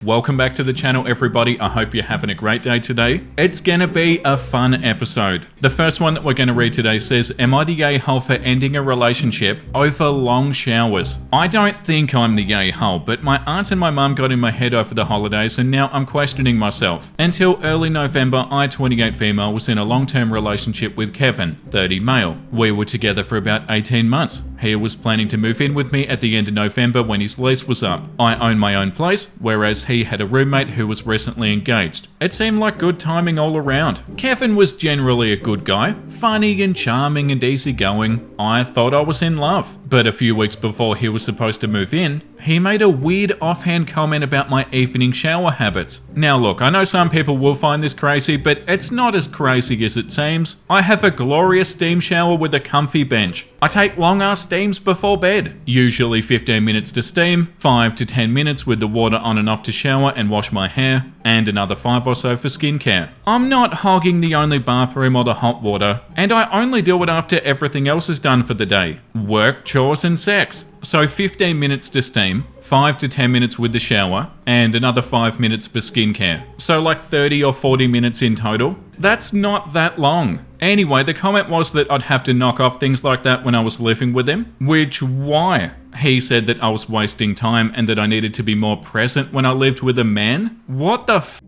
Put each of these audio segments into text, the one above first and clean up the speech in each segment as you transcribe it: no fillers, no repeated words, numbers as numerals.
Welcome back to the channel, everybody. I hope you're having a great day today. It's gonna be a fun episode. The first one that we're gonna read today says, am I the a-hole for ending a relationship over long showers? I don't think I'm the a-hole, but my aunt and my mum got in my head over the holidays and now I'm questioning myself. Until early November, I, 28 female, was in a long-term relationship with Kevin, 30 male. We were together for about 18 months. He was planning to move in with me at the end of November when his lease was up. I own my own place, whereas he had a roommate who was recently engaged. It seemed like good timing all around. Kevin was generally a good guy, funny and charming and easygoing. I thought I was in love. But a few weeks before he was supposed to move in, he made a weird offhand comment about my evening shower habits. Now look, I know some people will find this crazy, but it's not as crazy as it seems. I have a glorious steam shower with a comfy bench. I take long ass steams before bed, usually 15 minutes to steam, 5 to 10 minutes with the water on and off to shower and wash my hair, and another 5 or so for skincare. I'm not hogging the only bathroom or the hot water, and I only do it after everything else is done for the day. Work, chores and sex. So 15 minutes to steam, 5 to 10 minutes with the shower, and another 5 minutes for skincare. So like 30 or 40 minutes in total. That's not that long. Anyway, the comment was that I'd have to knock off things like that when I was living with him, which why? He said that I was wasting time and that I needed to be more present when I lived with a man? What the f?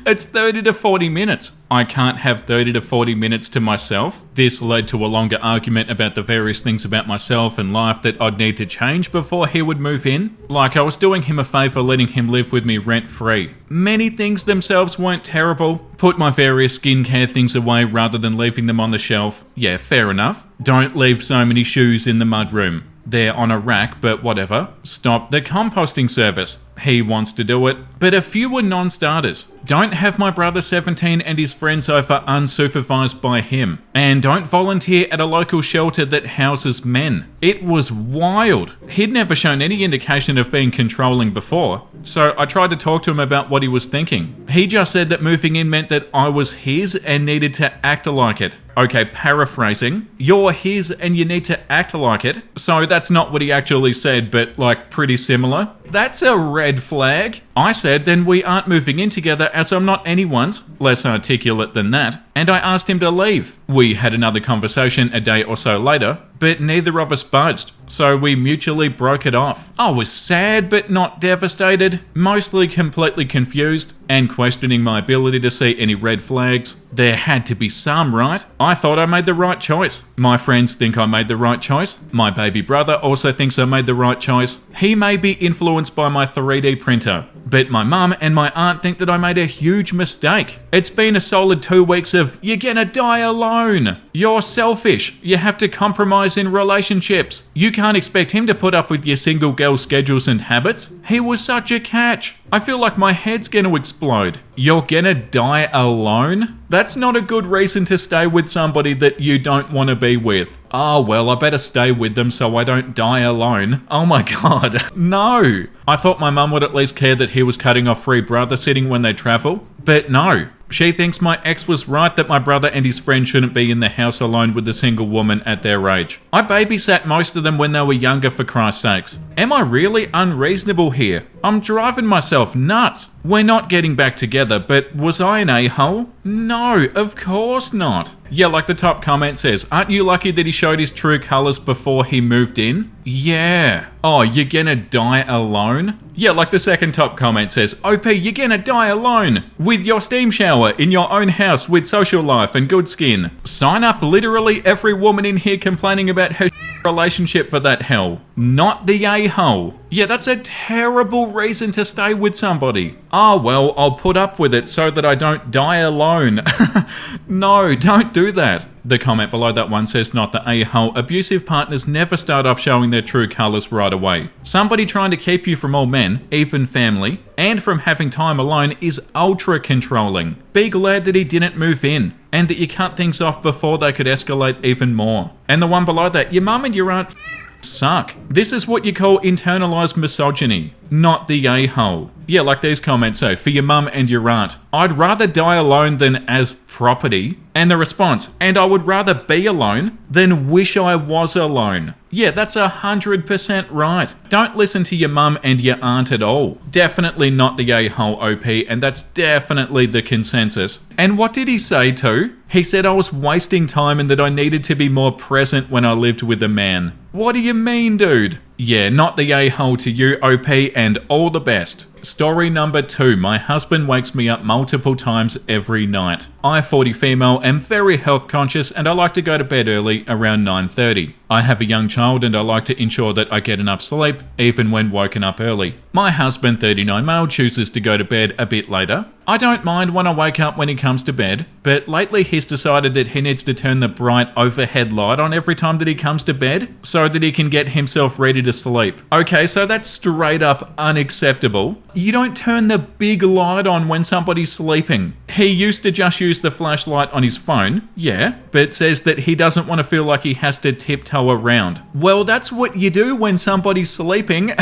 It's 30 to 40 minutes. I can't have 30 to 40 minutes to myself. This led to a longer argument about the various things about myself and life that I'd need to change before he would move in. Like I was doing him a favor letting him live with me rent-free. Many things themselves weren't terrible. Put my various skincare things away rather than leaving them on the shelf. Yeah, fair enough. Don't leave so many shoes in the mudroom. They're on a rack, but whatever. Stop the composting service. He wants to do it, but a few were non-starters. Don't have my brother 17 and his friends over unsupervised by him. And don't volunteer at a local shelter that houses men. It was wild. He'd never shown any indication of being controlling before, so I tried to talk to him about what he was thinking. He just said that moving in meant that I was his and needed to act like it. Okay, paraphrasing. You're his and you need to act like it. So that's not what he actually said, but like pretty similar. That's a red flag. I said, then we aren't moving in together as I'm not anyone's, less articulate than that, and I asked him to leave. We had another conversation a day or so later, but neither of us budged, so we mutually broke it off. I was sad but not devastated, mostly completely confused, and questioning my ability to see any red flags. There had to be some, right? I thought I made the right choice. My friends think I made the right choice. My baby brother also thinks I made the right choice. He may be influenced by my 3D printer, but my mum and my aunt think that I made a huge mistake. It's been a solid 2 weeks of, you're gonna die alone. You're selfish. You have to compromise in relationships. You can't expect him to put up with your single girl schedules and habits. He was such a catch. I feel like my head's gonna explode. You're gonna die alone? That's not a good reason to stay with somebody that you don't want to be with. Oh well, I better stay with them so I don't die alone. Oh my god. No. I thought my mum would at least care that he was cutting off free brother sitting when they travel, but no. She thinks my ex was right that my brother and his friend shouldn't be in the house alone with a single woman at their age. I babysat most of them when they were younger, for Christ's sakes. Am I really unreasonable here? I'm driving myself nuts. We're not getting back together, but was I an a-hole? No, of course not. Yeah, like the top comment says, aren't you lucky that he showed his true colors before he moved in? Yeah. Oh, you're gonna die alone? Yeah, like the second top comment says, OP, you're gonna die alone with your steam shower in your own house with social life and good skin. Sign up literally every woman in here complaining about her relationship for that hell. Not the a-hole. Yeah, that's a terrible reason to stay with somebody. Oh well, I'll put up with it so that I don't die alone. No, don't do that. The comment below that one says, not the a-hole. Abusive partners never start off showing their true colors right away. Somebody trying to keep you from all men, even family, and from having time alone is ultra controlling. Be glad that he didn't move in, and that you cut things off before they could escalate even more. And the one below that, your mum and your aunt suck. This is what you call internalized misogyny, not the a-hole. Yeah, like these comments say, for your mum and your aunt. I'd rather die alone than as property. And the response, and I would rather be alone than wish I was alone. Yeah, that's 100% right. Don't listen to your mum and your aunt at all. Definitely not the a-hole OP, and that's definitely the consensus. And what did he say too? He said I was wasting time and that I needed to be more present when I lived with a man. What do you mean, dude? Yeah, not the a-hole to you, OP, and all the best. Story number 2. My husband wakes me up multiple times every night. I, 40 female, am very health conscious and I like to go to bed early, around 9:30. I have a young child and I like to ensure that I get enough sleep, even when woken up early. My husband, 39 male, chooses to go to bed a bit later. I don't mind when I wake up when he comes to bed, but lately he's decided that he needs to turn the bright overhead light on every time that he comes to bed so that he can get himself ready to sleep. Okay, so that's straight up unacceptable. You don't turn the big light on when somebody's sleeping. He used to just use the flashlight on his phone, yeah, but says that he doesn't want to feel like he has to tiptoe around. Well, that's what you do when somebody's sleeping.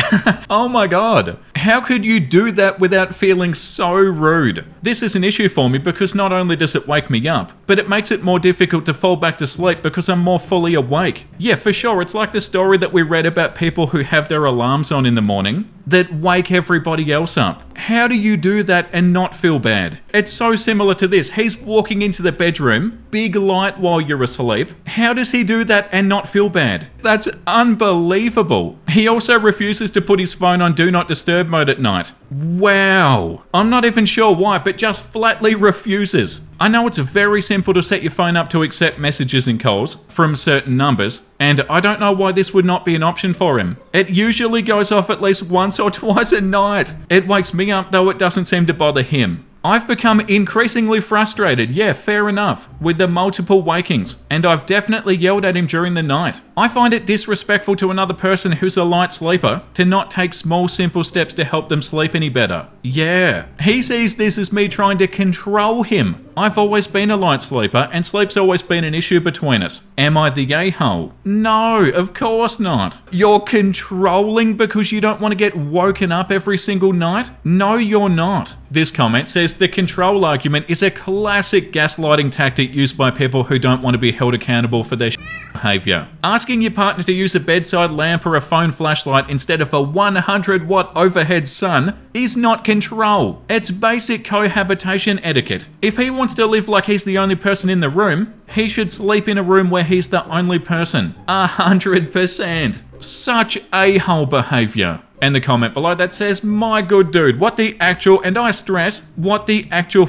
Oh my god. How could you do that without feeling so rude? This is an issue for me because not only does it wake me up, but it makes it more difficult to fall back to sleep because I'm more fully awake. Yeah, for sure, it's like the story that we read about people who have their alarms on in the morning that wake everybody else up. How do you do that and not feel bad? It's so similar to this. He's walking into the bedroom, big light while you're asleep. How does he do that and not feel bad? That's unbelievable. He also refuses to put his phone on Do Not Disturb mode at night. Wow. I'm not even sure why, but just flatly refuses. I know it's very simple to set your phone up to accept messages and calls from certain numbers, and I don't know why this would not be an option for him. It usually goes off at least once or twice a night. It wakes me up, though it doesn't seem to bother him. I've become increasingly frustrated, yeah, fair enough, with the multiple wakings, and I've definitely yelled at him during the night. I find it disrespectful to another person who's a light sleeper to not take small, simple steps to help them sleep any better. Yeah, he sees this as me trying to control him. I've always been a light sleeper, and sleep's always been an issue between us. Am I the a-hole? No, of course not. You're controlling because you don't want to get woken up every single night? No, you're not. This comment says the control argument is a classic gaslighting tactic used by people who don't want to be held accountable for their behavior. Asking your partner to use a bedside lamp or a phone flashlight instead of a 100-watt overhead sun is not control. It's basic cohabitation etiquette. If he wants to live like he's the only person in the room, he should sleep in a room where he's the only person. 100%. Such a-hole behavior. And the comment below that says, my good dude, what the actual, and I stress, what the actual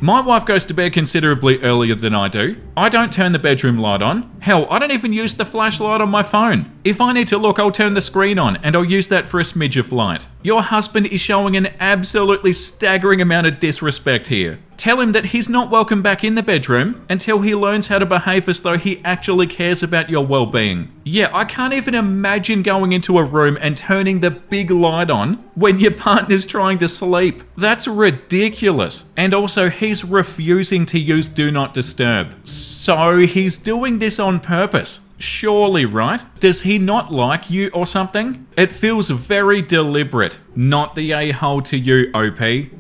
My wife goes to bed considerably earlier than I do. I don't turn the bedroom light on. Hell, I don't even use the flashlight on my phone. If I need to look, I'll turn the screen on and I'll use that for a smidge of light. Your husband is showing an absolutely staggering amount of disrespect here. Tell him that he's not welcome back in the bedroom until he learns how to behave as though he actually cares about your well-being. Yeah, I can't even imagine going into a room and turning the big light on when your partner's trying to sleep. That's ridiculous. And also, he's refusing to use Do Not Disturb. So he's doing this on purpose. Surely, right? Does he not like you or something? It feels very deliberate. Not the a-hole to you, OP.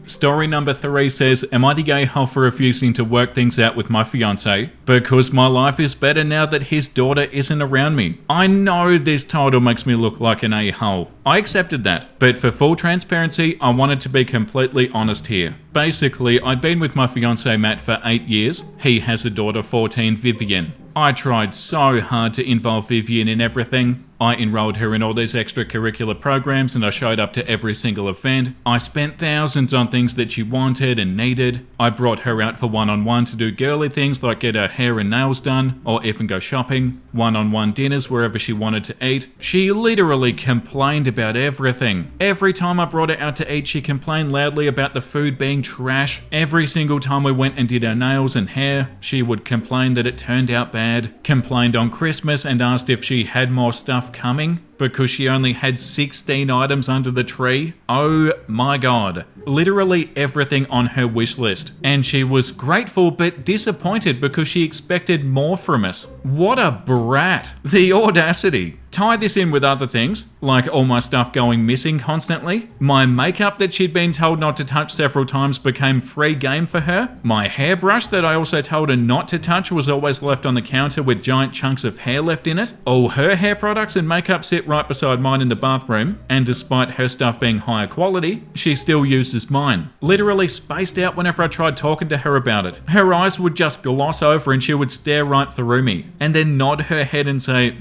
Story number 3 says, am I the a-hole for refusing to work things out with my fiance? Because my life is better now that his daughter isn't around me. I know this title makes me look like an a-hole. I accepted that, but for full transparency, I wanted to be completely honest here. Basically, I'd been with my fiance Matt for 8 years. He has a daughter, 14, Vivian. I tried so hard to involve Vivian in everything. I enrolled her in all these extracurricular programs and I showed up to every single event. I spent thousands on things that she wanted and needed. I brought her out for one-on-one to do girly things like get her hair and nails done or even go shopping. One-on-one dinners wherever she wanted to eat. She literally complained about everything. Every time I brought her out to eat, she complained loudly about the food being trash. Every single time we went and did her nails and hair, she would complain that it turned out bad. Complained on Christmas and asked if she had more stuff coming because she only had 16 items under the tree. Oh my god. Literally everything on her wish list. And she was grateful but disappointed because she expected more from us. What a brat. The audacity. Tie this in with other things, like all my stuff going missing constantly. My makeup that she'd been told not to touch several times became free game for her. My hairbrush that I also told her not to touch was always left on the counter with giant chunks of hair left in it. All her hair products and makeup sit right beside mine in the bathroom, and despite her stuff being higher quality, she still uses mine. Literally spaced out whenever I tried talking to her about it. Her eyes would just gloss over and she would stare right through me, and then nod her head and say,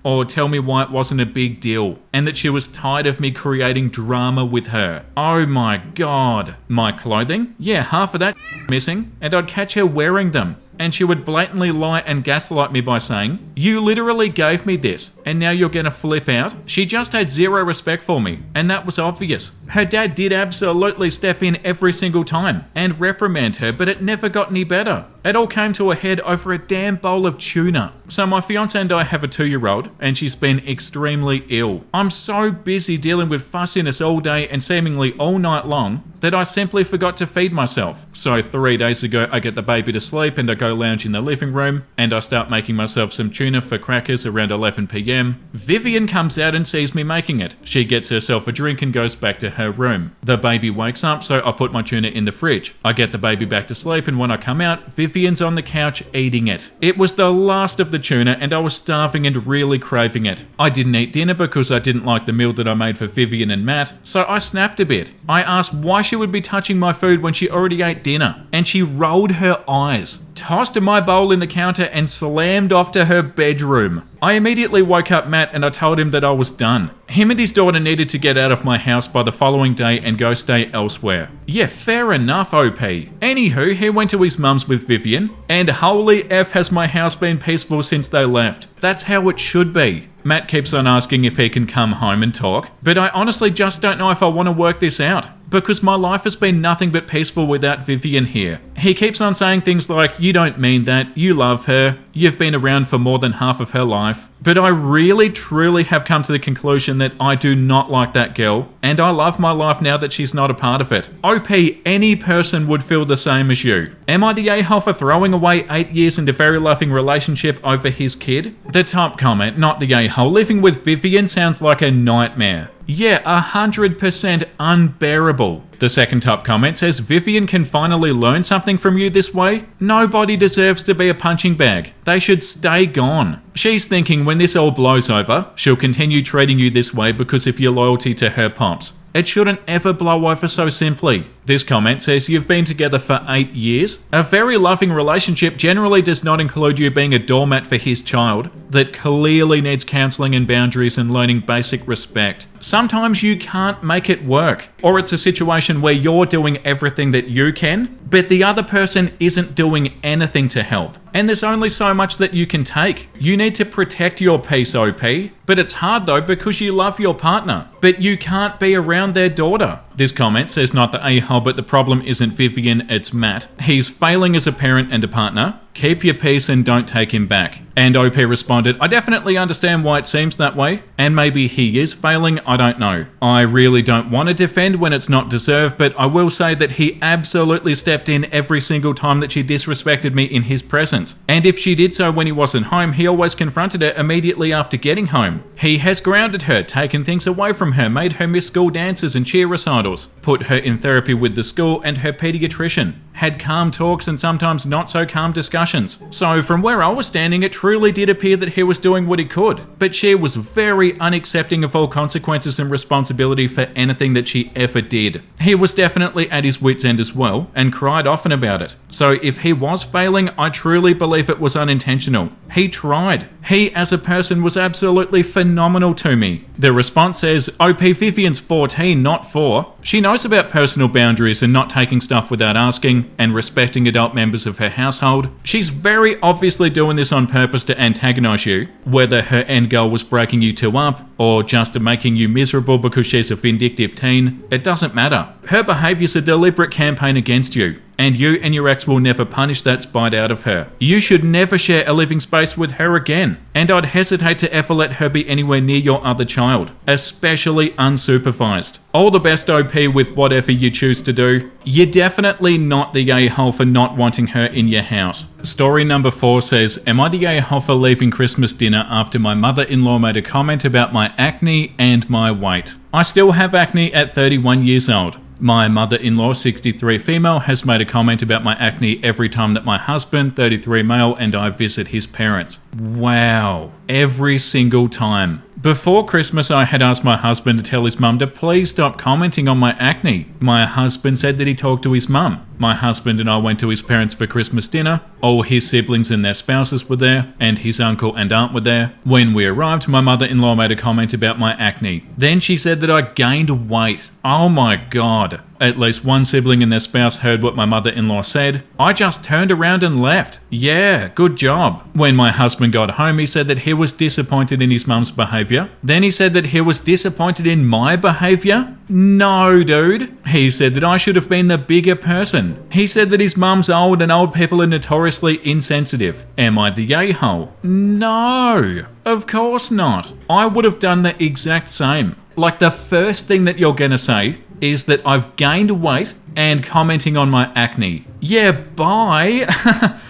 or tell me why it wasn't a big deal, and that she was tired of me creating drama with her. Oh my god. My clothing? Yeah, half of that missing, and I'd catch her wearing them. And she would blatantly lie and gaslight me by saying, "You literally gave me this, and now you're gonna flip out?" She just had zero respect for me, and that was obvious. Her dad did absolutely step in every single time and reprimand her, but it never got any better. It all came to a head over a damn bowl of tuna. So my fiance and I have a 2-year-old, and she's been extremely ill. I'm so busy dealing with fussiness all day and seemingly all night long that I simply forgot to feed myself. So 3 days ago, I get the baby to sleep and I go lounge in the living room, and I start making myself some tuna for crackers around 11 p.m. Vivian comes out and sees me making it. She gets herself a drink and goes back to her room. The baby wakes up, so I put my tuna in the fridge. I get the baby back to sleep, and when I come out, Vivian's on the couch eating it. It was the last of the tuna, and I was starving and really craving it. I didn't eat dinner because I didn't like the meal that I made for Vivian and Matt, so I snapped a bit. I asked why she would be touching my food when she already ate dinner, and she rolled her eyes, tossed my bowl in the counter, and slammed off to her bedroom. I immediately woke up Matt and I told him that I was done. Him and his daughter needed to get out of my house by the following day and go stay elsewhere. Yeah, fair enough, OP. Anywho, he went to his mum's with Vivian, and holy F has my house been peaceful since they left. That's how it should be. Matt keeps on asking if he can come home and talk, but I honestly just don't know if I want to work this out, because my life has been nothing but peaceful without Vivian here. He keeps on saying things like, "You don't mean that, you love her, you've been around for more than half of her life." But I really truly have come to the conclusion that I do not like that girl, and I love my life now that she's not a part of it. OP, any person would feel the same as you. Am I the a-hole for throwing away 8 years into a very loving relationship over his kid? The top comment, not the a-hole. Living with Vivian sounds like a nightmare. Yeah, 100% unbearable. The second top comment says, "Vivian can finally learn something from you this way? Nobody deserves to be a punching bag. They should stay gone." She's thinking when this all blows over, she'll continue treating you this way because of your loyalty to her pops. It shouldn't ever blow over so simply. This comment says, "You've been together for 8 years. A very loving relationship generally does not include you being a doormat for his child that clearly needs counselling and boundaries and learning basic respect. Sometimes you can't make it work, or it's a situation where you're doing everything that you can, but the other person isn't doing anything to help. And there's only so much that you can take. You need to protect your peace, OP. But it's hard though because you love your partner, but you can't be around their daughter." This comment says, "Not the a-hole, but the problem isn't Vivian, it's Matt. He's failing as a parent and a partner. Keep your peace and don't take him back." And OP responded, "I definitely understand why it seems that way, and maybe he is failing, I don't know. I really don't want to defend when it's not deserved, but I will say that he absolutely stepped in every single time that she disrespected me in his presence. And if she did so when he wasn't home, he always confronted her immediately after getting home. He has grounded her, taken things away from her, made her miss school dances and cheer recitals, put her in therapy with the school and her pediatrician, had calm talks and sometimes not so calm discussions. So from where I was standing, it truly did appear that he was doing what he could, but she was very unaccepting of all consequences and responsibility for anything that she ever did. He was definitely at his wit's end as well, and cried often about it. So if he was failing, I truly believe it was unintentional. He tried. He as a person was absolutely phenomenal to me." The response says, "OP, Vivian's 14, not 4. She knows about personal boundaries and not taking stuff without asking, and respecting adult members of her household. She's very obviously doing this on purpose to antagonize you, whether her end goal was breaking you two up, or just making you miserable because she's a vindictive teen. It doesn't matter. Her behaviour's a deliberate campaign against you. and you and your ex will never punish that spite out of her. You should never share a living space with her again, and I'd hesitate to ever let her be anywhere near your other child, especially unsupervised. All the best, OP, with whatever you choose to do. You're definitely not the a-hole for not wanting her in your house. Story number 4 says, am I the a-hole for leaving Christmas dinner after my mother-in-law made a comment about my acne and my weight? I still have acne at 31 years old. My mother-in-law, 63 female, has made a comment about my acne every time that my husband, 33 male, and I visit his parents. Wow. Every single time. Before Christmas, I had asked my husband to tell his mum to please stop commenting on my acne. My husband said that he talked to his mum. My husband and I went to his parents for Christmas dinner. All his siblings and their spouses were there, and his uncle and aunt were there. When we arrived, my mother-in-law made a comment about my acne. Then she said that I gained weight. Oh my god. At least one sibling and their spouse heard what my mother-in-law said. I just turned around and left. Yeah, good job. When my husband got home, he said that he was disappointed in his mum's behaviour. Then he said that he was disappointed in my behaviour. No, dude. He said that I should have been the bigger person. He said that his mum's old and old people are notoriously insensitive. Am I the a-hole? No, of course not. I would have done the exact same. Like, the first thing that you're gonna say is that I've gained weight and commenting on my acne. Yeah, bye.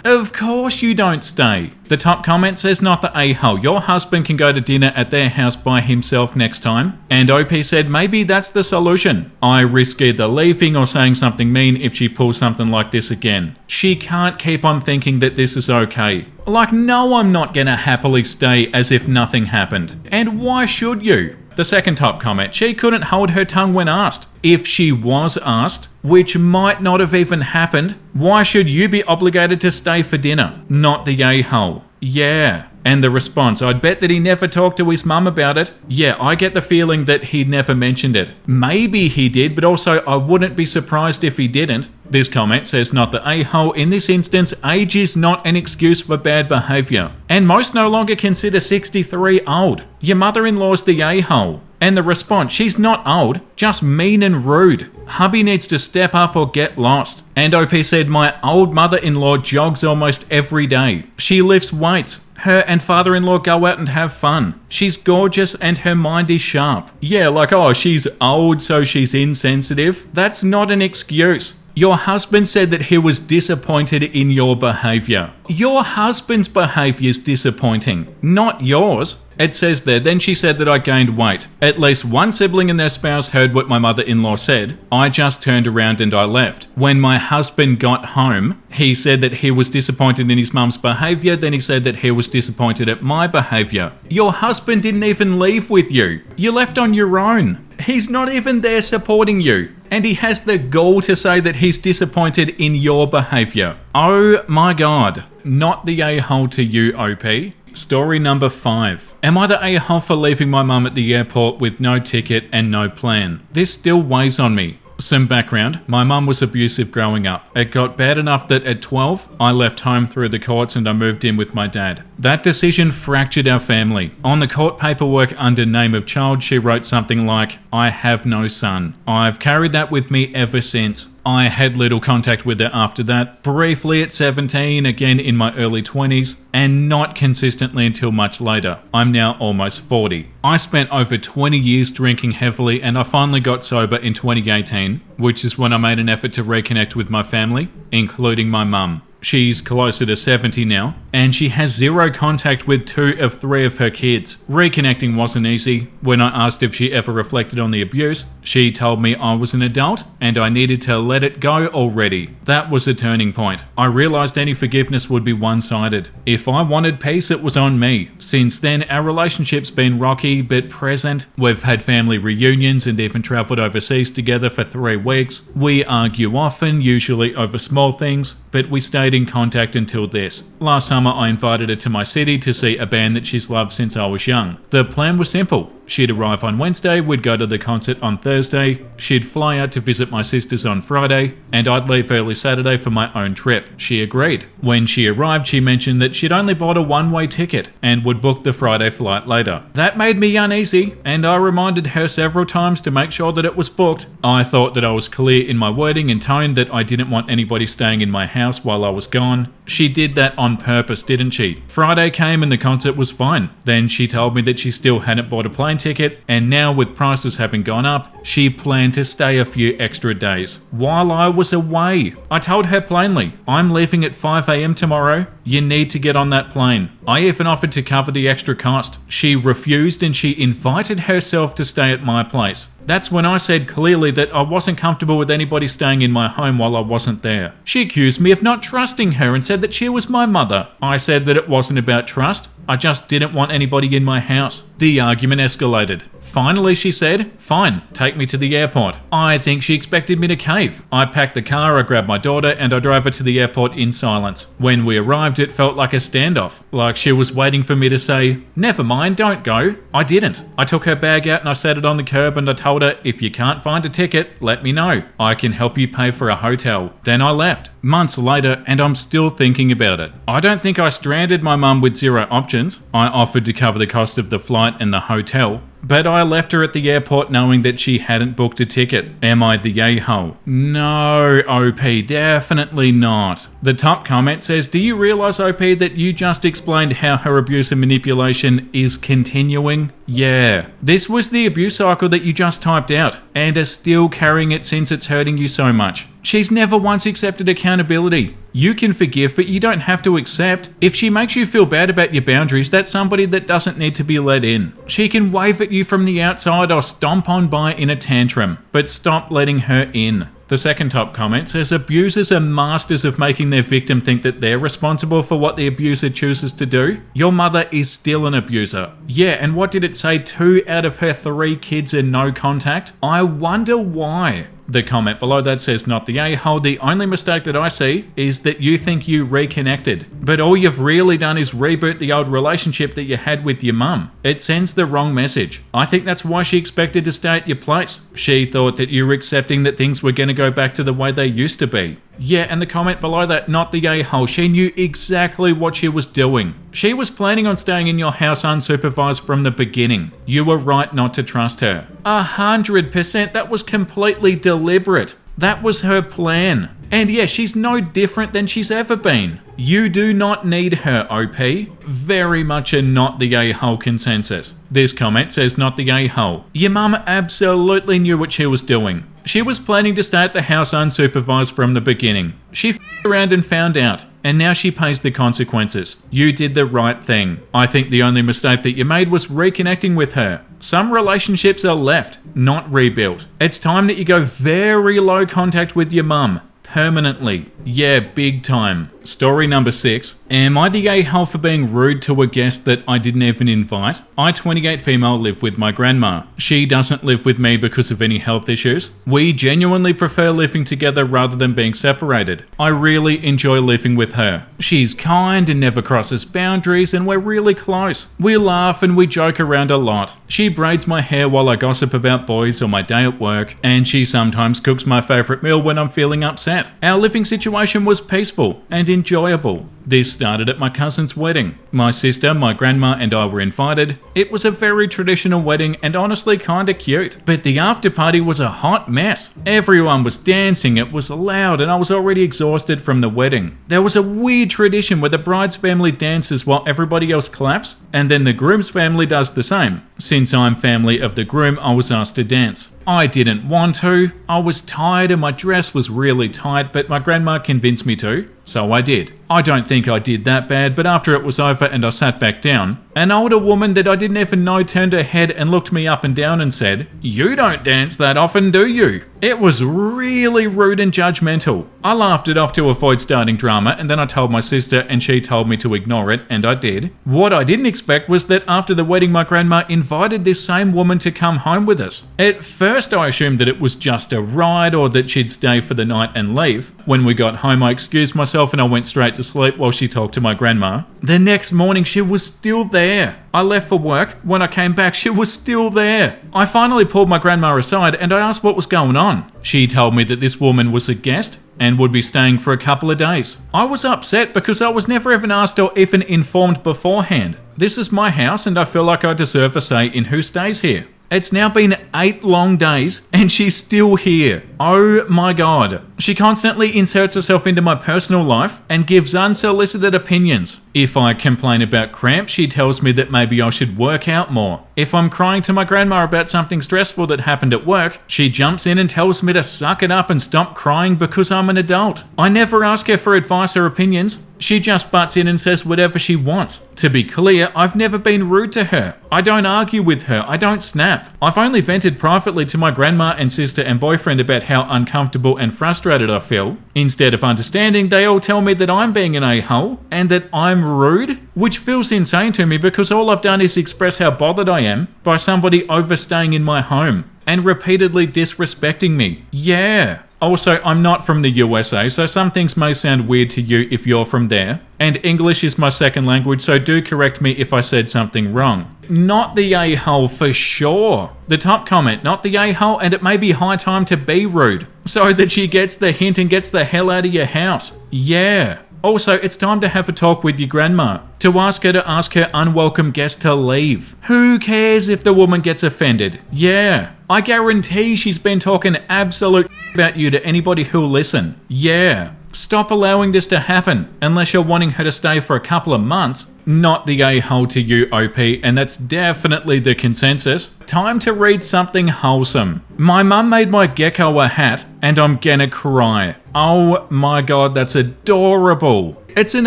Of course you don't stay. The top comment says, not the a-hole. Your husband can go to dinner at their house by himself next time. And OP said, maybe that's the solution. I risk either leaving or saying something mean if she pulls something like this again. She can't keep on thinking that this is okay. Like, no, I'm not gonna happily stay as if nothing happened. And why should you? The second top comment, she couldn't hold her tongue when asked. If she was asked, which might not have even happened, why should you be obligated to stay for dinner? Not the a-hole. Yeah. And the response, I'd bet that he never talked to his mum about it. Yeah, I get the feeling that he never mentioned it. Maybe he did, but also I wouldn't be surprised if he didn't. This comment says, not the a-hole. In this instance, age is not an excuse for bad behaviour. And most no longer consider 63 old. Your mother-in-law's the a-hole. And the response, she's not old, just mean and rude. Hubby needs to step up or get lost. And OP said, my old mother-in-law jogs almost every day. She lifts weights. Her and father-in-law go out and have fun. She's gorgeous and her mind is sharp. Yeah, like, oh, she's old so she's insensitive. That's not an excuse. Your husband said that he was disappointed in your behaviour. Your husband's behaviour is disappointing, not yours. It says there, then she said that I gained weight. At least one sibling and their spouse heard what my mother-in-law said. I just turned around and I left. When my husband got home, he said that he was disappointed in his mum's behaviour. Then he said that he was disappointed at my behaviour. Your husband didn't even leave with you. You left on your own. He's not even there supporting you. And he has the gall to say that he's disappointed in your behaviour. Oh my god. Not the a-hole to you, OP. Story number 5. Am I the a-hole for leaving my mum at the airport with no ticket and no plan? This still weighs on me. Some background, my mum was abusive growing up. It got bad enough that at 12, I left home through the courts and I moved in with my dad. That decision fractured our family. On the court paperwork under name of child, she wrote something like, I have no son. I've carried that with me ever since. I had little contact with her after that, briefly at 17, again in my early 20s, and not consistently until much later. I'm now almost 40. I spent over 20 years drinking heavily and I finally got sober in 2018, which is when I made an effort to reconnect with my family, including my mum. She's closer to 70 now, and she has zero contact with 2 of 3 of her kids. Reconnecting wasn't easy. When I asked if she ever reflected on the abuse, she told me I was an adult and I needed to let it go already. That was a turning point. I realized any forgiveness would be one-sided. If I wanted peace, it was on me. Since then, our relationship's been rocky but present. We've had family reunions and even traveled overseas together for 3 weeks. We argue often, usually over small things, but we stayed in contact until this. Last summer I invited her to my city to see a band that she's loved since I was young. The plan was simple. She'd arrive on Wednesday, we'd go to the concert on Thursday, she'd fly out to visit my sisters on Friday, and I'd leave early Saturday for my own trip. She agreed. When she arrived, she mentioned that she'd only bought a one-way ticket and would book the Friday flight later. That made me uneasy, and I reminded her several times to make sure that it was booked. I thought that I was clear in my wording and tone that I didn't want anybody staying in my house while I was gone. She did that on purpose, didn't she? Friday came and the concert was fine. Then she told me that she still hadn't bought a plane ticket, and now with prices having gone up, she planned to stay a few extra days while I was away. I told her plainly, I'm leaving at 5 a.m. tomorrow. You need to get on that plane. I even offered to cover the extra cost. She refused and she invited herself to stay at my place. That's when I said clearly that I wasn't comfortable with anybody staying in my home while I wasn't there. She accused me of not trusting her and said that she was my mother. I said that it wasn't about trust. I just didn't want anybody in my house. The argument escalated. Finally, she said, fine, take me to the airport. I think she expected me to cave. I packed the car, I grabbed my daughter, and I drove her to the airport in silence. When we arrived, it felt like a standoff. Like she was waiting for me to say, never mind, don't go. I didn't. I took her bag out and I set it on the curb and I told her, if you can't find a ticket, let me know. I can help you pay for a hotel. Then I left. Months later, and I'm still thinking about it. I don't think I stranded my mum with zero options. I offered to cover the cost of the flight and the hotel. But I left her at the airport knowing that she hadn't booked a ticket. Am I the a-hole? No, OP, definitely not. The top comment says, do you realise, OP, that you just explained how her abuse and manipulation is continuing? Yeah. This was the abuse cycle that you just typed out, and are still carrying it since it's hurting you so much. She's never once accepted accountability. You can forgive, but you don't have to accept. If she makes you feel bad about your boundaries, that's somebody that doesn't need to be let in. She can wave at you from the outside or stomp on by in a tantrum, but stop letting her in. The second top comment says, abusers are masters of making their victim think that they're responsible for what the abuser chooses to do. Your mother is still an abuser. Yeah, and what did it say? 2 out of her 3 kids are no contact? I wonder why. The comment below that says, not the a-hole, the only mistake that I see is that you think you reconnected. But all you've really done is reboot the old relationship that you had with your mum. It sends the wrong message. I think that's why she expected to stay at your place. She thought that you were accepting that things were going to go back to the way they used to be. Yeah, and the comment below that, not the a-hole, she knew exactly what she was doing. She was planning on staying in your house unsupervised from the beginning. You were right not to trust her. 100%, that was completely deliberate. That was her plan. And yeah, she's no different than she's ever been. You do not need her, OP. Very much a not the a-hole consensus. This comment says, not the a-hole. Your mum absolutely knew what she was doing. She was planning to stay at the house unsupervised from the beginning. She f***ed around and found out, and now she pays the consequences. You did the right thing. I think the only mistake that you made was reconnecting with her. Some relationships are left, not rebuilt. It's time that you go very low contact with your mum. Permanently. Yeah, big time. Story number 6. Am I the a-hole for being rude to a guest that I didn't even invite? I, 28 female, live with my grandma. She doesn't live with me because of any health issues. We genuinely prefer living together rather than being separated. I really enjoy living with her. She's kind and never crosses boundaries, and we're really close. We laugh and we joke around a lot. She braids my hair while I gossip about boys or my day at work, and she sometimes cooks my favourite meal when I'm feeling upset. Our living situation was peaceful and enjoyable. This started at my cousin's wedding. My sister, my grandma, and I were invited. It was a very traditional wedding and honestly kinda cute. But the after party was a hot mess. Everyone was dancing, it was loud, and I was already exhausted from the wedding. There was a weird tradition where the bride's family dances while everybody else claps, and then the groom's family does the same. Since I'm family of the groom, I was asked to dance. I didn't want to. I was tired and my dress was really tight, but my grandma convinced me to, so I did. I don't think I did that bad, but after it was over and I sat back down, an older woman that I didn't even know turned her head and looked me up and down and said, "You don't dance that often, do you?" It was really rude and judgmental. I laughed it off to avoid starting drama, and then I told my sister and she told me to ignore it, and I did. What I didn't expect was that after the wedding my grandma invited this same woman to come home with us. At first I assumed that it was just a ride or that she'd stay for the night and leave. When we got home I excused myself myself and I went straight to sleep while she talked to my grandma. The next morning, she was still there. I left for work. When I came back, she was still there. I finally pulled my grandma aside and I asked what was going on. She told me that this woman was a guest and would be staying for a couple of days. I was upset because I was never even asked or even informed beforehand. This is my house and I feel like I deserve a say in who stays here. It's now been 8 long days and she's still here. Oh my god. She constantly inserts herself into my personal life and gives unsolicited opinions. If I complain about cramps, she tells me that maybe I should work out more. If I'm crying to my grandma about something stressful that happened at work, she jumps in and tells me to suck it up and stop crying because I'm an adult. I never ask her for advice or opinions. She just butts in and says whatever she wants. To be clear, I've never been rude to her. I don't argue with her. I don't snap. I've only vented privately to my grandma and sister and boyfriend about how uncomfortable and frustrated I feel. Instead of understanding, they all tell me that I'm being an a-hole and that I'm rude, which feels insane to me because all I've done is express how bothered I am by somebody overstaying in my home and repeatedly disrespecting me. Yeah. Also, I'm not from the USA, so some things may sound weird to you if you're from there. And English is my second language, so do correct me if I said something wrong. Not the a-hole for sure. The top comment, not the a-hole, and it may be high time to be rude, so that she gets the hint and gets the hell out of your house. Yeah. Also, it's time to have a talk with your grandma, to ask her unwelcome guest to leave. Who cares if the woman gets offended? Yeah. I guarantee she's been talking absolute about you to anybody who'll listen. Yeah. Stop allowing this to happen, unless you're wanting her to stay for a couple of months. Not the a-hole to you, OP, and that's definitely the consensus. Time to read something wholesome. My mum made my gecko a hat, and I'm gonna cry. Oh my god, that's adorable. It's an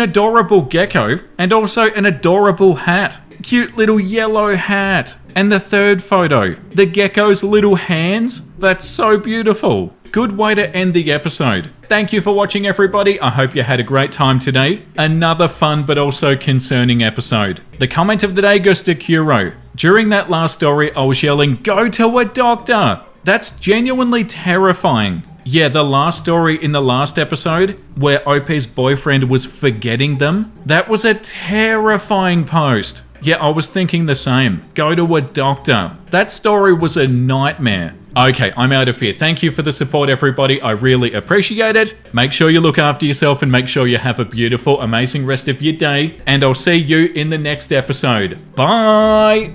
adorable gecko, and also an adorable hat. Cute little yellow hat. And the third photo, the gecko's little hands. That's so beautiful. Good way to end the episode. Thank you for watching, everybody. I hope you had a great time today. Another fun but also concerning episode. The comment of the day goes to Kuro. During that last story, I was yelling, "Go to a doctor!" That's genuinely terrifying. Yeah, the last story in the last episode, where OP's boyfriend was forgetting them, that was a terrifying post. Yeah, I was thinking the same. Go to a doctor. That story was a nightmare. Okay, I'm out of here. Thank you for the support, everybody. I really appreciate it. Make sure you look after yourself and make sure you have a beautiful, amazing rest of your day. And I'll see you in the next episode. Bye!